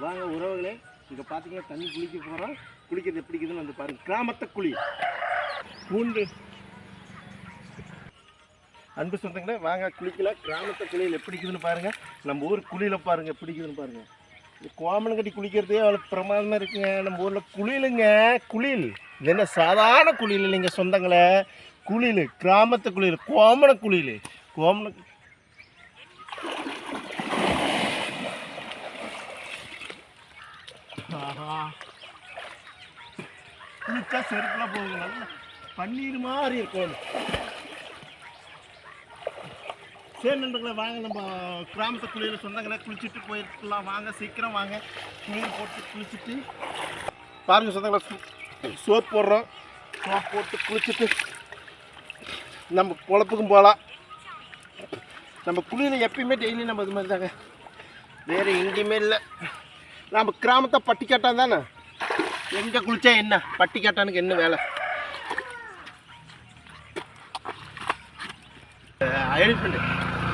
வாங்க உறவுகளே, இங்கே பார்த்தீங்கன்னா தண்ணி குளிக்க போகிறோம். குளிக்கிறது எப்படி இருக்குதுன்னு வந்து பாருங்கள். கிராமத்து குழி பூண்டு. அன்பு சொந்தங்களே, வாங்க குளிக்கலாம். கிராமத்து குளியில் எப்படி இருக்குதுன்னு பாருங்கள். நம்ம ஊர் குளியில் பாருங்கள் எப்படி இருக்குதுன்னு பாருங்கள். கோமணம் கட்டி குளிக்கிறதே அவ்வளோ பிரமாதமாக இருக்குங்க. நம்ம ஊரில் குளியலுங்க, குளியல். இது என்ன சாதாரண குளியல் இல்லைங்க சொந்தங்களே. குளியல், கிராமத்து குளியல், கோமண குளியல். கோமண குளிச்சா செருப்புலாம் போகுங்க. நல்லா பன்னீர் மாதிரி இருக்கும். சரி நண்பர்களே, வாங்க நம்ம கிராமத்து குளியல் சொந்தங்களை குளிச்சுட்டு போயிருக்கலாம். வாங்க சீக்கிரம் வாங்க. மீன் போட்டு குளிச்சுட்டு பாருங்கள் சொந்தங்களை. சோப் போடுறோம். சோப் போட்டு குளிச்சுட்டு நம்ம பொழப்புக்கும் போகலாம். நம்ம குளியல் எப்பயுமே டெய்லி நம்ம இது மாதிரி தாங்க, வேறு எங்கேயுமே இல்லை. நம்ம கிராமத்தை பட்டிக்காட்டான் தானே, எங்கே குளித்தா என்ன, பட்டிக்காட்டானுக்கு என்ன வேலை. எலிஃபண்ட்